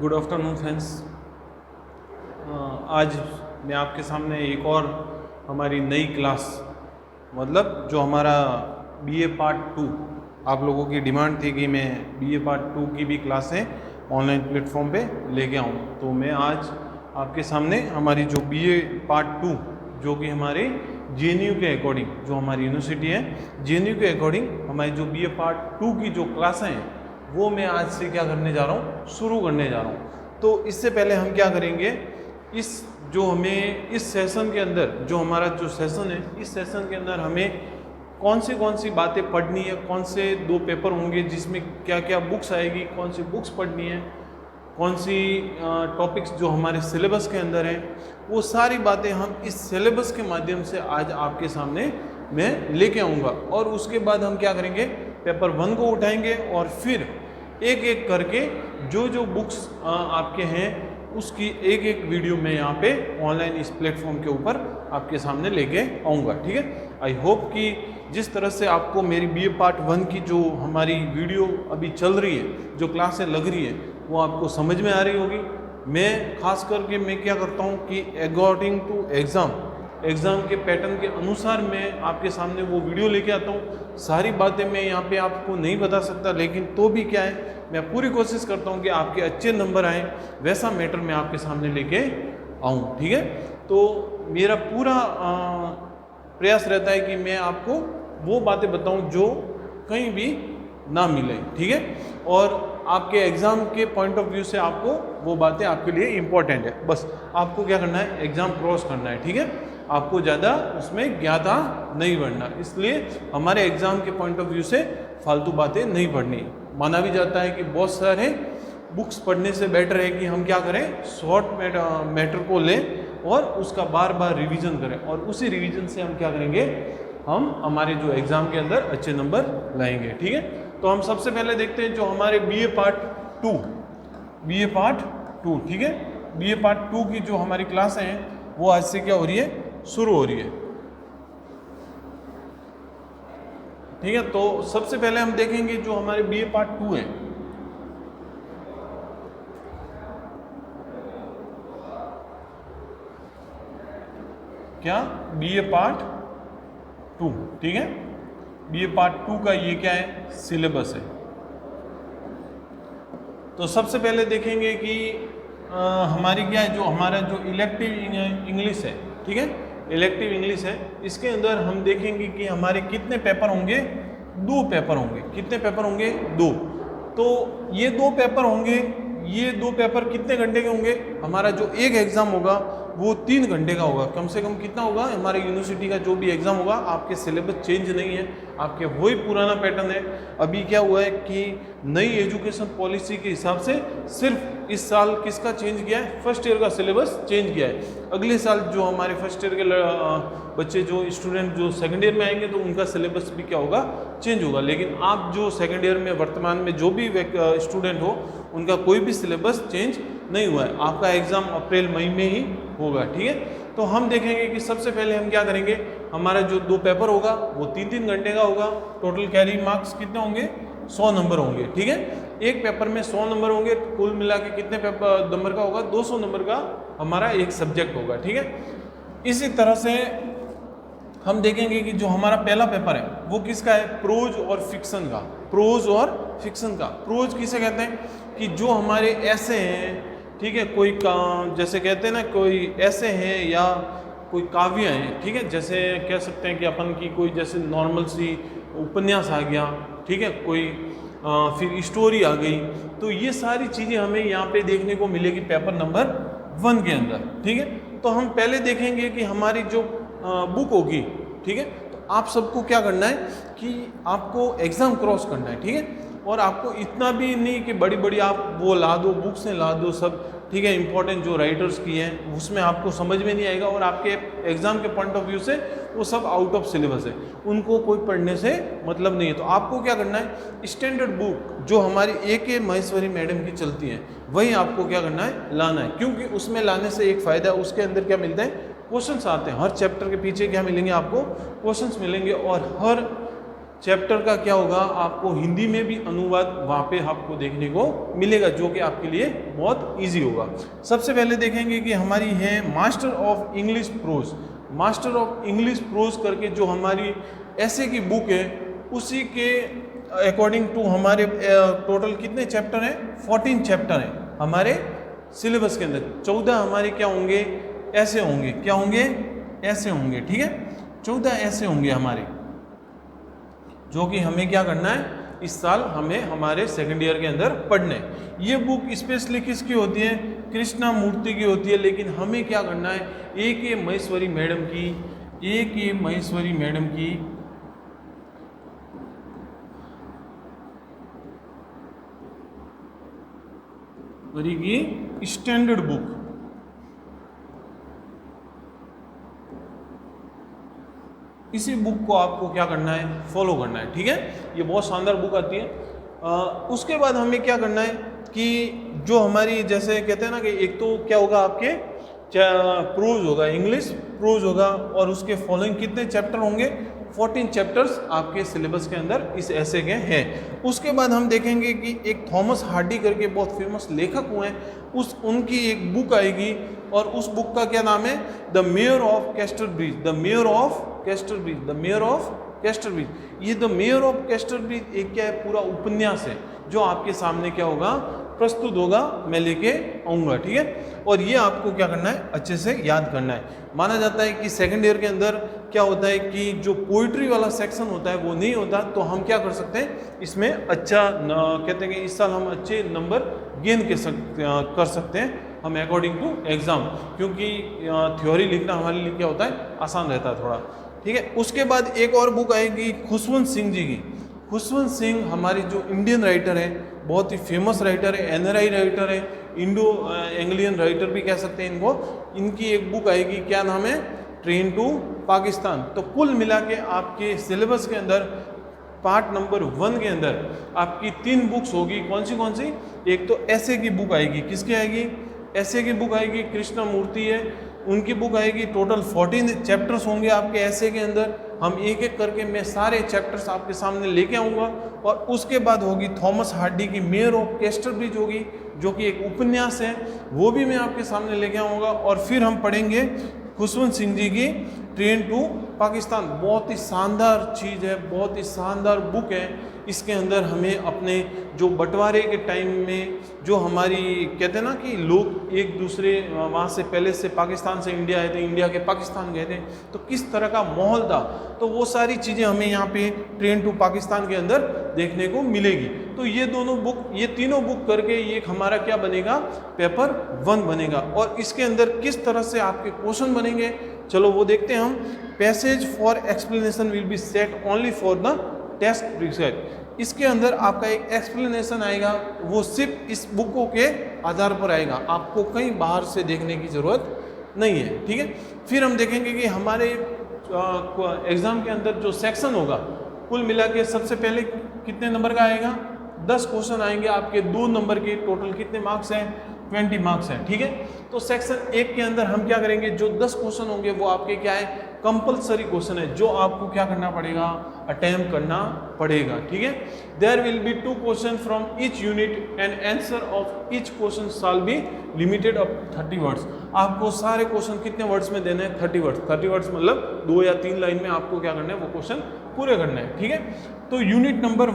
Good afternoon friends. आज मैं आपके सामने एक और हमारी नई क्लास मतलब जो हमारा बीए पार्ट 2, आप लोगों की डिमांड थी कि मैं बीए पार्ट 2 की भी क्लासें ऑनलाइन प्लेटफॉर्म पे लेके आऊँ, तो मैं आज आपके सामने हमारी जो बीए पार्ट 2 जो कि हमारे जेएनयू के अकॉर्डिंग, जो हमारी यूनिवर्सिटी है जेएनयू के अकॉर्डिंग हमारी जो बीए पार्ट 2 की जो क्लासें हैं वो मैं आज से क्या करने जा रहा हूँ, शुरू करने जा रहा हूँ। तो इससे पहले हम क्या करेंगे, इस जो हमें इस सेशन के अंदर जो हमारा जो सेशन है, इस सेशन के अंदर हमें कौन सी बातें पढ़नी है, कौन से 2 पेपर होंगे जिसमें क्या क्या बुक्स आएगी, कौन सी बुक्स पढ़नी है, कौन सी टॉपिक्स जो हमारे सिलेबस के अंदर हैं, वो सारी बातें हम इस सिलेबस के माध्यम से आज आपके सामने मैं लेके आऊँगा। और उसके बाद हम क्या करेंगे, पेपर 1 को उठाएंगे और फिर एक एक करके जो जो बुक्स आपके हैं उसकी एक एक वीडियो मैं यहाँ पे ऑनलाइन इस प्लेटफॉर्म के ऊपर आपके सामने लेके आऊँगा। ठीक है, आई होप कि जिस तरह से आपको मेरी बीए पार्ट 1 की जो हमारी वीडियो अभी चल रही है, जो क्लासें लग रही है, वो आपको समझ में आ रही होगी। मैं खास करके मैं क्या करता हूँ कि अकॉर्डिंग टू एग्ज़ाम के पैटर्न के अनुसार मैं आपके सामने वो वीडियो लेके आता हूँ। सारी बातें मैं यहाँ पे आपको नहीं बता सकता, लेकिन तो भी क्या है, मैं पूरी कोशिश करता हूँ कि आपके अच्छे नंबर आएँ, वैसा मैटर मैं आपके सामने लेके आऊँ। ठीक है, तो मेरा पूरा प्रयास रहता है कि मैं आपको वो बातें बताऊँ जो कहीं भी ना मिले। ठीक है, और आपके एग्ज़ाम के पॉइंट ऑफ व्यू से आपको वो बातें आपके लिए इम्पोर्टेंट है। बस आपको क्या करना है, एग्ज़ाम क्रॉस करना है। ठीक है, आपको ज़्यादा उसमें ज्ञाता नहीं बढ़ना, इसलिए हमारे एग्ज़ाम के पॉइंट ऑफ व्यू से फालतू बातें नहीं पढ़नी। माना भी जाता है कि बहुत सारे बुक्स पढ़ने से बेटर है कि हम क्या करें, शॉर्ट मैटर को लें और उसका बार बार रिवीजन करें, और उसी रिवीजन से हम क्या करेंगे, हम हमारे जो एग्ज़ाम के अंदर अच्छे नंबर लाएंगे। ठीक है, तो हम सबसे पहले देखते हैं जो हमारे बीए पार्ट 2, ठीक है, बीए पार्ट 2 की जो हमारी क्लासें हैं वो आज से क्या हो रही है, शुरू हो रही है। ठीक है, तो सबसे पहले हम देखेंगे जो हमारे बीए पार्ट 2 है, क्या बीए पार्ट 2। ठीक है, बीए पार्ट 2 का ये क्या है, सिलेबस है। तो सबसे पहले देखेंगे कि हमारी क्या है, जो हमारा जो इलेक्टिव इंग्लिश है, ठीक है, इलेक्टिव इंग्लिश है, इसके अंदर हम देखेंगे कि हमारे कितने पेपर होंगे, 2 पेपर होंगे। कितने पेपर होंगे, 2। तो ये 2 पेपर होंगे, ये 2 पेपर कितने घंटे के होंगे, हमारा जो एक एग्ज़ाम होगा वो 3 घंटे का होगा। कम से कम कितना होगा, हमारे यूनिवर्सिटी का जो भी एग्ज़ाम होगा, आपके सिलेबस चेंज नहीं है, आपके वही पुराना पैटर्न है। अभी क्या हुआ है कि नई एजुकेशन पॉलिसी के हिसाब से सिर्फ इस साल किसका चेंज किया है, फर्स्ट ईयर का सिलेबस चेंज किया है। अगले साल जो हमारे फर्स्ट ईयर के बच्चे, जो स्टूडेंट जो सेकंड ईयर में आएंगे, तो उनका सिलेबस भी क्या होगा, चेंज होगा। लेकिन आप जो सेकंड ईयर में वर्तमान में जो भी स्टूडेंट हो, उनका कोई भी सिलेबस चेंज नहीं हुआ है। आपका एग्ज़ाम अप्रैल मई में ही होगा। ठीक है, तो हम देखेंगे कि सबसे पहले हम क्या करेंगे, हमारा जो 2 पेपर होगा वो 3-3 घंटे का होगा। टोटल कैरी मार्क्स कितने होंगे, 100 नंबर होंगे। ठीक है, एक पेपर में 100 नंबर होंगे, कुल मिला के कितने पेपर नंबर का होगा, 200 नंबर का हमारा एक सब्जेक्ट होगा। ठीक है, इसी तरह से हम देखेंगे कि जो हमारा पहला पेपर है वो किसका है, प्रोज और फिक्शन का। प्रोज किसे कहते हैं, कि जो हमारे ऐसे हैं, ठीक है, कोई जैसे कहते हैं ना, कोई ऐसे हैं या कोई काव्य हैं। ठीक है, जैसे कह सकते हैं कि अपन की कोई जैसे नॉर्मल सी उपन्यास आ गया, ठीक है, कोई फिर स्टोरी आ गई, तो ये सारी चीज़ें हमें यहाँ पे देखने को मिलेगी पेपर नंबर 1 के अंदर। ठीक है, तो हम पहले देखेंगे कि हमारी जो बुक होगी, ठीक है, तो आप सबको क्या करना है कि आपको एग्ज़ाम क्रॉस करना है। ठीक है, और आपको इतना भी नहीं कि बड़ी बड़ी आप वो ला दो, बुक्स ने ला दो सब, ठीक है, इंपॉर्टेंट जो राइटर्स की हैं उसमें आपको समझ में नहीं आएगा, और आपके एग्ज़ाम के पॉइंट ऑफ व्यू से वो सब आउट ऑफ सिलेबस है, उनको कोई पढ़ने से मतलब नहीं है। तो आपको क्या करना है, स्टैंडर्ड बुक जो हमारी A.K. महेश्वरी मैडम की चलती है, वही आपको क्या करना है, लाना है। क्योंकि उसमें लाने से एक फ़ायदा है, उसके अंदर क्या मिलता है, क्वेश्चंस आते हैं। हर चैप्टर के पीछे क्या मिलेंगे, आपको क्वेश्चंस मिलेंगे, और हर चैप्टर का क्या होगा, आपको हिंदी में भी अनुवाद वहाँ पे आपको देखने को मिलेगा, जो कि आपके लिए बहुत इजी होगा। सबसे पहले देखेंगे कि हमारी है master of English pros. Master of English pros करके जो हमारी ऐसे की बुक है, उसी के अकॉर्डिंग टू हमारे टोटल कितने चैप्टर हैं, 14 चैप्टर हैं हमारे सिलेबस के अंदर। 14 हमारे क्या होंगे, ऐसे होंगे, क्या होंगे, ऐसे होंगे, ठीक है, 14 ऐसे होंगे हमारे, जो कि हमें क्या करना है, इस साल हमें हमारे सेकंड ईयर के अंदर पढ़ने। ये बुक स्पेशली किसकी होती है, कृष्णा मूर्ति की होती है, लेकिन हमें क्या करना है, A.K. महेश्वरी मैडम की, A.K. महेश्वरी मैडम की की स्टैंडर्ड बुक, इसी बुक को आपको क्या करना है, फॉलो करना है, ठीक है। ये बहुत शानदार बुक आती है। उसके बाद हमें क्या करना है कि जो हमारी जैसे कहते हैं ना कि एक तो क्या होगा, आपके प्रोज होगा, इंग्लिश प्रोज होगा, और उसके फॉलोइंग कितने चैप्टर होंगे, 14 चैप्टर्स आपके सिलेबस के अंदर इस ऐसे के हैं। उसके बाद हम देखेंगे कि एक थॉमस हार्डी करके बहुत फेमस लेखक हुए हैं, उनकी एक बुक आएगी, और उस बुक का क्या नाम है, the mayor of Casterbridge, the mayor of Casterbridge, the mayor of Casterbridge. ये द मेयर ऑफ कैस्टरब्रिज एक क्या है, पूरा उपन्यास है, जो आपके सामने क्या होगा, प्रस्तुत होगा, मैं लेके आऊँगा, ठीक है। और ये आपको क्या करना है, अच्छे से याद करना है। माना जाता है कि सेकंड ईयर के अंदर क्या होता है कि जो पोइट्री वाला सेक्शन होता है वो नहीं होता, तो हम क्या कर सकते हैं, इसमें अच्छा कहते हैं कि इस साल हम अच्छे नंबर गेन कर सकते हैं हम अकॉर्डिंग टू एग्ज़ाम, क्योंकि थ्योरी लिखना हमारे लिए क्या होता है, आसान रहता है थोड़ा, ठीक है। उसके बाद एक और बुक आएगी खुशवंत सिंह जी की। खुशवंत सिंह हमारे जो इंडियन राइटर है, बहुत ही फेमस राइटर है, NRI राइटर है, इंडो एंग्लियन राइटर भी कह सकते हैं इनको। इनकी एक बुक आएगी, क्या नाम है, ट्रेन टू पाकिस्तान। तो कुल मिला के आपके सिलेबस के अंदर पार्ट नंबर 1 के अंदर आपकी 3 बुक्स होगी। कौन सी, एक तो ऐसे की बुक आएगी, किसकी आएगी, ऐसे की बुक आएगी, कृष्णा मूर्ति है, उनकी बुक आएगी। टोटल 14 चैप्टर्स होंगे आपके ऐसे के अंदर। हम एक एक करके मैं सारे चैप्टर्स आपके सामने लेके आऊँगा। और उसके बाद होगी थॉमस हार्डी की मेयर ऑफ कैस्टरब्रिज होगी, जो कि एक उपन्यास है, वो भी मैं आपके सामने लेके आऊँगा। और फिर हम पढ़ेंगे खुशवंत सिंह जी की ट्रेन टू पाकिस्तान। बहुत ही शानदार चीज़ है, बहुत ही शानदार बुक है। इसके अंदर हमें अपने जो बंटवारे के टाइम में जो हमारी कहते हैं ना कि लोग एक दूसरे वहाँ से पहले से पाकिस्तान से इंडिया आए थे, इंडिया के पाकिस्तान गए थे, तो किस तरह का माहौल था, तो वो सारी चीज़ें हमें यहाँ पे ट्रेन टू पाकिस्तान के अंदर देखने को मिलेगी। तो ये दोनों बुक, ये तीनों बुक करके ये हमारा क्या बनेगा, पेपर 1 बनेगा। और इसके अंदर किस तरह से आपके क्वेश्चन बनेंगे, चलो वो देखते हैं हम। Passage for explanation will be set only for the test preset. इसके अंदर आपका एक एक्सप्लेनेशन आएगा, वो सिर्फ इस बुकों के आधार पर आएगा, आपको कहीं बाहर से देखने की ज़रूरत नहीं है, ठीक है। फिर हम देखेंगे कि हमारे एग्ज़ाम के अंदर जो सेक्शन होगा, कुल मिला के सबसे पहले कितने नंबर का आएगा, 10 क्वेश्चन आएंगे आपके 2 नंबर के। टोटल कितने मार्क्स हैं, 20 मार्क्स हैं, ठीक है। तो सेक्शन 1 के अंदर हम क्या करेंगे, जो 10 क्वेश्चन होंगे वो आपके क्या है, कंपलसरी क्वेश्चन है, जो आपको क्या करना पड़ेगा, अटेम्प्ट करना पड़ेगा, ठीक है। There will be 2 question from each unit and answer of each question shall be limited of 30 words. आपको सारे क्वेश्चन कितने वर्ड्स में देने हैं, 30 वर्ड्स। 30 वर्ड्स मतलब 2 या 3 लाइन में आपको क्या करना है, वो क्वेश्चन पूरे करना है, ठीक है। तो यूनिट नंबर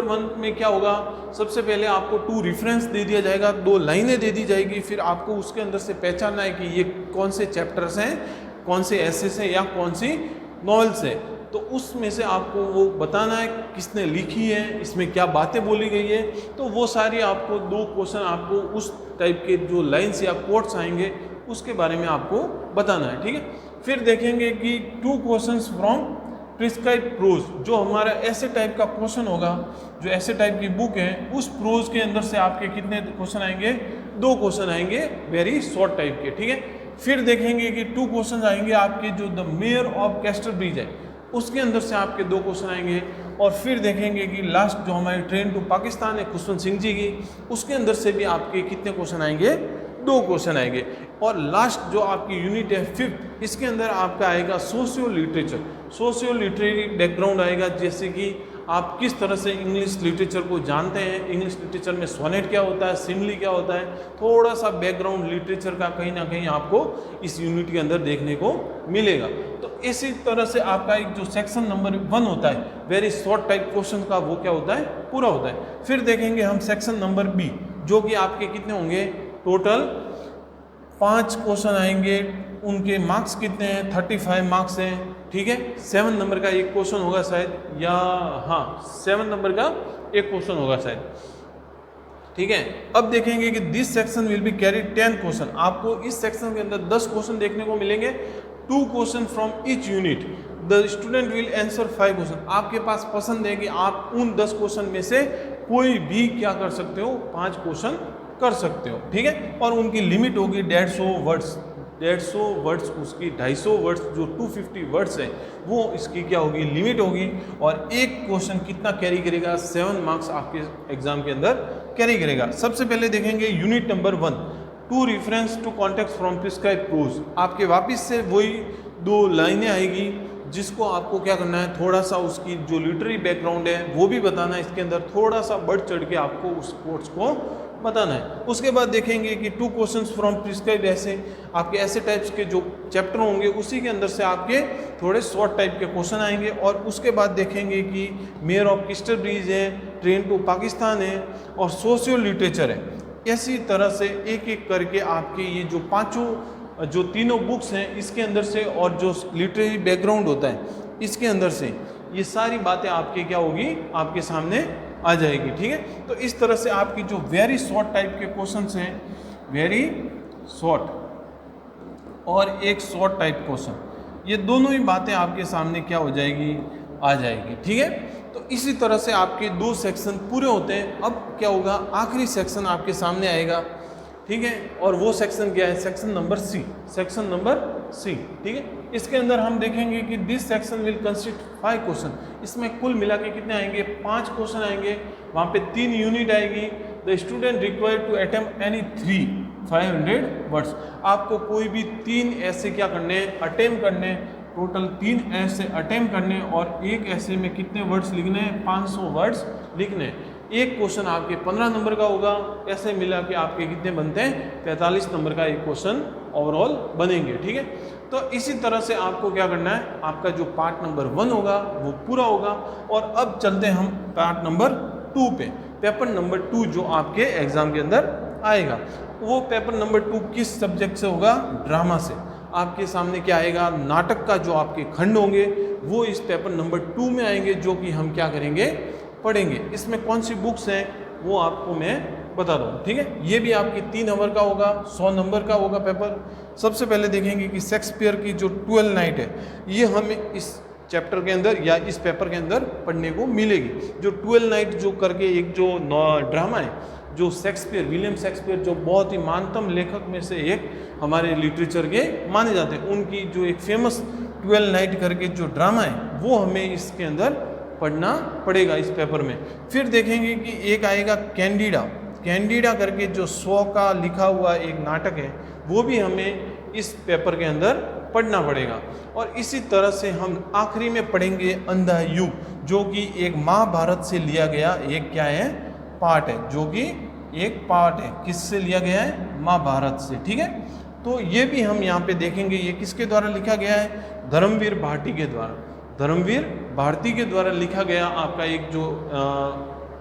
1 में क्या होगा, सबसे पहले आपको 2 रेफरेंस दे दिया जाएगा, 2 लाइनें दे दी जाएगी। फिर आपको उसके अंदर से पहचानना है कि ये कौन से चैप्टर्स हैं, कौन से एसेस हैं या कौन सी नॉवेल्स है। तो उसमें से आपको वो बताना है किसने लिखी है, इसमें क्या बातें बोली गई है। तो वो सारी आपको 2 क्वेश्चन आपको उस टाइप के जो लाइन्स या कोट्स आएंगे उसके बारे में आपको बताना है, ठीक है। फिर देखेंगे कि 2 क्वेश्चंस फ्रॉम प्रिस्क्राइब प्रोज, जो हमारा ऐसे टाइप का क्वेश्चन होगा, जो ऐसे टाइप की बुक है, उस प्रोज के अंदर से आपके कितने क्वेश्चन आएंगे, 2 क्वेश्चन आएंगे वेरी शॉर्ट टाइप के, ठीक है। फिर देखेंगे कि 2 क्वेश्चन आएंगे आपके जो द मेयर ऑफ कैस्टरब्रिज है, उसके अंदर से आपके 2 क्वेश्चन आएंगे। और फिर देखेंगे कि लास्ट जो हमारी ट्रेन टू पाकिस्तान है खुशवंत सिंह जी की, उसके अंदर से भी आपके कितने क्वेश्चन आएंगे, 2 क्वेश्चन आएंगे। और लास्ट जो आपकी यूनिट है 5th, इसके अंदर आपका आएगा socio literature. Socio literary background आएगा, जैसे कि आप किस तरह से इंग्लिश लिटरेचर को जानते हैं, इंग्लिश लिटरेचर में सोनेट क्या होता है, सिमली क्या होता है, थोड़ा सा बैकग्राउंड लिटरेचर का कहीं ना कहीं आपको इस यूनिट के अंदर देखने को मिलेगा। तो इसी तरह से आपका एक जो सेक्शन नंबर 1 होता है, वेरी शॉर्ट टाइप क्वेश्चन का, वो क्या होता है, पूरा होता है। फिर देखेंगे हम सेक्शन नंबर बी, जो कि आपके कितने होंगे, टोटल 5 क्वेश्चन आएंगे। उनके मार्क्स कितने हैं, 35 मार्क्स हैं, ठीक है। 7 नंबर का एक क्वेश्चन होगा शायद, या हाँ 7 नंबर का एक क्वेश्चन होगा शायद, ठीक है। अब देखेंगे कि this section will be carry 10 question. आपको इस सेक्शन के अंदर 10 क्वेश्चन देखने को मिलेंगे, 2 question from each unit. The student will answer 5 question. आपके पास पसंद है कि आप उन 10 क्वेश्चन में से कोई भी क्या कर सकते हो, 5 क्वेश्चन कर सकते हो, ठीक है। और उनकी लिमिट होगी 150 वर्ड्स, 150 वर्ड्स, उसकी 250 वर्ड्स, जो 250 वर्ड्स है वो इसकी क्या होगी, लिमिट होगी। और एक क्वेश्चन कितना कैरी करेगा, 7 मार्क्स आपके एग्जाम के अंदर कैरी करेगा। सबसे पहले देखेंगे unit number 1, to reference to context from prescribe prose. आपके वापस से वही 2 लाइनें आएगी, जिसको आपको क्या करना है, थोड़ा सा उसकी जो लिटरेरी बैकग्राउंड है वो भी बताना है, इसके अंदर थोड़ा सा बढ़ चढ़ के आपको उस कोर्स को बताना है। उसके बाद देखेंगे कि 2 क्वेश्चंस फ्रॉम प्रिस्क्राइब ऐसे, आपके ऐसे टाइप्स के जो चैप्टर होंगे उसी के अंदर से आपके थोड़े शॉर्ट टाइप के क्वेश्चन आएंगे। और उसके बाद देखेंगे कि मेयर ऑफ किस्टर ब्रिज है, ट्रेन टू पाकिस्तान है और सोशियो लिटरेचर है। इसी तरह से एक एक करके आपके ये जो 5 जो तीनों बुक्स हैं इसके अंदर से, और जो लिटरेरी बैकग्राउंड होता है इसके अंदर से, ये सारी बातें आपके क्या होगी, आपके सामने आ जाएगी, ठीक है। तो इस तरह से आपकी जो वेरी शॉर्ट टाइप के क्वेश्चंस हैं, वेरी शॉर्ट और एक शॉर्ट टाइप क्वेश्चन, ये दोनों ही बातें आपके सामने क्या हो जाएगी, आ जाएगी, ठीक है। तो इसी तरह से आपके 2 सेक्शन पूरे होते हैं। अब क्या होगा, आखिरी सेक्शन आपके सामने आएगा, ठीक है। और वो सेक्शन क्या है, section number C, section number C, ठीक है। इसके अंदर हम देखेंगे कि this section will consist 5 question. इसमें कुल मिला के कितने आएंगे, 5 क्वेश्चन आएंगे। वहाँ पे 3 यूनिट आएगी। The student required to attempt any 3 500 words. आपको कोई भी 3 ऐसे क्या करने हैं, अटेम्प्ट करने, टोटल 3 ऐसे अटेम्प्ट करने, और एक ऐसे में कितने वर्ड्स लिखने हैं, 500 वर्ड्स लिखने हैं। एक क्वेश्चन आपके 15 नंबर का होगा। ऐसे मिला के आपके कितने बनते हैं, 45 नंबर का एक क्वेश्चन ओवरऑल बनेंगे, ठीक है। तो इसी तरह से आपको क्या करना है, आपका जो पार्ट नंबर 1 होगा वो पूरा होगा। और अब चलते हैं हम पार्ट नंबर 2 पे। पेपर नंबर 2 जो आपके एग्जाम के अंदर आएगा, वो पेपर नंबर 2 किस सब्जेक्ट से होगा, ड्रामा से। आपके सामने क्या आएगा, नाटक का जो आपके खंड होंगे वो इस पेपर नंबर 2 में आएंगे, जो कि हम क्या करेंगे, पढ़ेंगे। इसमें कौन सी बुक्स हैं वो आपको मैं बता दूँ, ठीक है। ये भी आपकी 3 आवर का होगा, 100 नंबर का होगा पेपर। सबसे पहले देखेंगे कि शेक्सपियर की जो 12 नाइट है, ये हमें इस चैप्टर के अंदर या इस पेपर के अंदर पढ़ने को मिलेगी। जो 12 नाइट जो करके एक जो ड्रामा है, जो शेक्सपियर, विलियम शेक्सपियर, जो बहुत ही मानतम लेखक में से एक हमारे लिटरेचर के माने जाते हैं, उनकी जो एक फेमस 12 नाइट करके जो ड्रामा है वो हमें इसके अंदर पढ़ना पड़ेगा इस पेपर में। फिर देखेंगे कि एक आएगा कैंडिडा, कैंडिडा करके जो 100 का लिखा हुआ एक नाटक है, वो भी हमें इस पेपर के अंदर पढ़ना पड़ेगा। और इसी तरह से हम आखिरी में पढ़ेंगे अंधा युग, जो कि एक महाभारत से लिया गया एक क्या है, पार्ट है, जो कि एक पार्ट है, किससे लिया गया है, महाभारत से, ठीक है। तो ये भी हम यहाँ पे देखेंगे, ये किसके द्वारा लिखा गया है, धर्मवीर भारती के द्वारा, धर्मवीर भारती के द्वारा लिखा गया आपका एक जो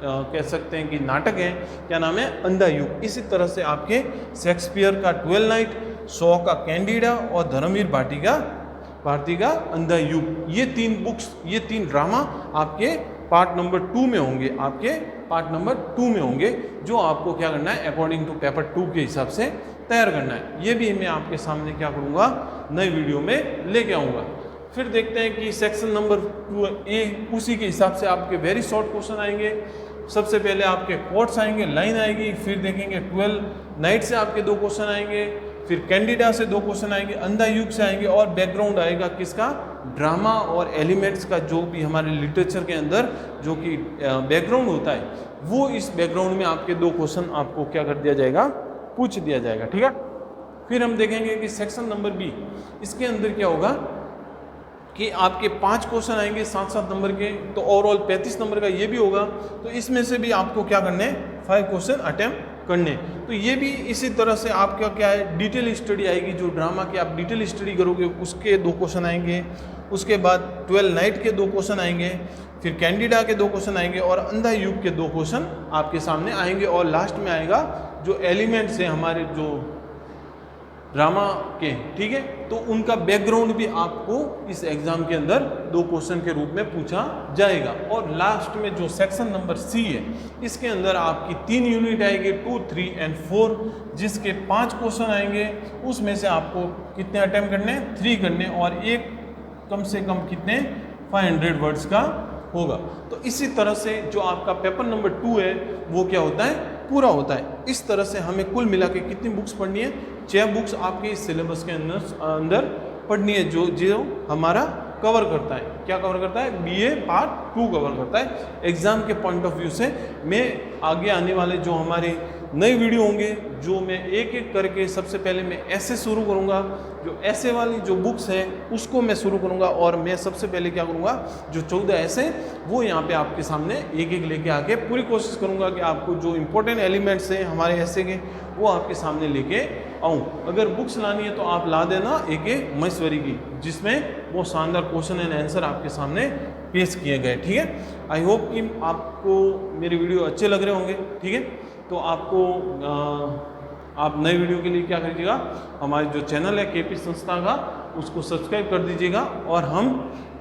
कह सकते हैं कि नाटक है, क्या नाम है, अंधा युग। इसी तरह से आपके शेक्सपियर का 12 नाइट, 100 का कैंडिडा और धर्मवीर भारती का अंधा युग, ये 3 बुक्स, ये 3 ड्रामा आपके पार्ट नंबर 2 में होंगे, आपके पार्ट नंबर 2 में होंगे, जो आपको क्या करना है, अकॉर्डिंग टू पेपर 2 के हिसाब से तैयार करना है। ये भी मैं आपके सामने क्या करूँगा, नई वीडियो में लेके आऊँगा। फिर देखते हैं कि सेक्शन नंबर 2A, उसी के हिसाब से आपके वेरी शॉर्ट क्वेश्चन आएंगे। सबसे पहले आपके कोट्स आएंगे, लाइन आएगी, फिर देखेंगे 12 नाइट से आपके 2 क्वेश्चन आएंगे, फिर कैंडिडा से 2 क्वेश्चन आएंगे, अंधा युग से आएंगे, और बैकग्राउंड आएगा किसका, ड्रामा और एलिमेंट्स का, जो भी हमारे लिटरेचर के अंदर जो कि बैकग्राउंड होता है, वो इस बैकग्राउंड में आपके 2 क्वेश्चन आपको क्या कर दिया जाएगा, पूछ दिया जाएगा, ठीक है। फिर हम देखेंगे कि सेक्शन नंबर बी, इसके अंदर क्या होगा कि आपके 5 क्वेश्चन आएंगे 7-7 नंबर के, तो ओवरऑल 35 नंबर का ये भी होगा। तो इसमें से भी आपको क्या करने हैं, 5 क्वेश्चन अटेम्प्ट करने। तो ये भी इसी तरह से आपका क्या है, डिटेल स्टडी आएगी। जो ड्रामा की आप डिटेल स्टडी करोगे उसके 2 क्वेश्चन आएंगे, उसके बाद 12 नाइट के 2 क्वेश्चन आएंगे, फिर कैंडिडा के 2 क्वेश्चन आएंगे और अंधा युग के 2 क्वेश्चन आपके सामने आएंगे। और लास्ट में आएगा जो एलिमेंट्स हैं हमारे जो ड्रामा के, ठीक है, तो उनका बैकग्राउंड भी आपको इस एग्जाम के अंदर 2 क्वेश्चन के रूप में पूछा जाएगा। और लास्ट में जो सेक्शन नंबर सी है, इसके अंदर आपकी 3 यूनिट आएगी 2, 3 एंड 4, जिसके 5 क्वेश्चन आएंगे। उसमें से आपको कितने अटेम्प्ट करने, 3 करने, और एक कम से कम कितने 500 वर्ड्स का होगा। तो इसी तरह से जो आपका पेपर नंबर 2 है वो क्या होता है, पूरा होता है। इस तरह से हमें कुल मिला के कितनी बुक्स पढ़नी है, 6 बुक्स आपके इस सिलेबस के अंदर पढ़नी है, जो हमारा कवर करता है। क्या कवर करता है, बीए पार्ट 2 कवर करता है। एग्जाम के पॉइंट ऑफ व्यू से मैं आगे आने वाले जो हमारे नए वीडियो होंगे, जो मैं एक एक करके सबसे पहले मैं ऐसे शुरू करूंगा, जो ऐसे वाली जो बुक्स है उसको मैं शुरू करूंगा। और मैं सबसे पहले क्या करूंगा, जो 14 ऐसे वो यहाँ पे आपके सामने एक एक लेके आके पूरी कोशिश करूंगा कि आपको जो इंपॉर्टेंट एलिमेंट्स हैं हमारे ऐसे के वो आपके सामने लेके आऊँ। अगर बुक्स लानी है तो आप ला देना एक महेश्वरी की, जिसमें वो शानदार क्वेश्चन एंड आंसर आपके सामने पेश किए गए, ठीक है। आई होप कि आपको मेरे वीडियो अच्छे लग रहे होंगे, ठीक है। तो आपको आप नए वीडियो के लिए क्या करिएगा, हमारे जो चैनल है केपी संस्था का, उसको सब्सक्राइब कर दीजिएगा। और हम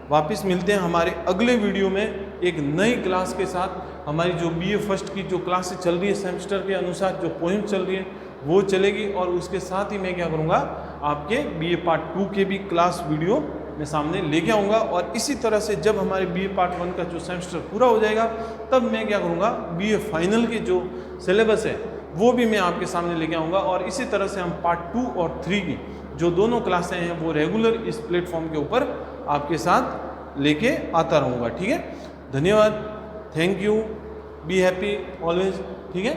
वापस मिलते हैं हमारे अगले वीडियो में एक नई क्लास के साथ। हमारी जो बीए फर्स्ट की जो क्लासेस चल रही है सेमेस्टर के अनुसार, जो पोइम चल रही है वो चलेगी। और उसके साथ ही मैं क्या करूँगा, आपके बीए पार्ट 2 के भी क्लास वीडियो मैं सामने लेके आऊँगा। और इसी तरह से जब हमारे बीए पार्ट 1 का जो सेमेस्टर पूरा हो जाएगा, तब मैं क्या करूँगा, बीए फाइनल के जो सिलेबस है वो भी मैं आपके सामने लेके आऊँगा। और इसी तरह से हम पार्ट 2 और 3 की जो दोनों क्लासें हैं वो रेगुलर इस प्लेटफॉर्म के ऊपर आपके साथ लेके आता रहूँगा, ठीक है। धन्यवाद, thank you, be happy always, ठीक है।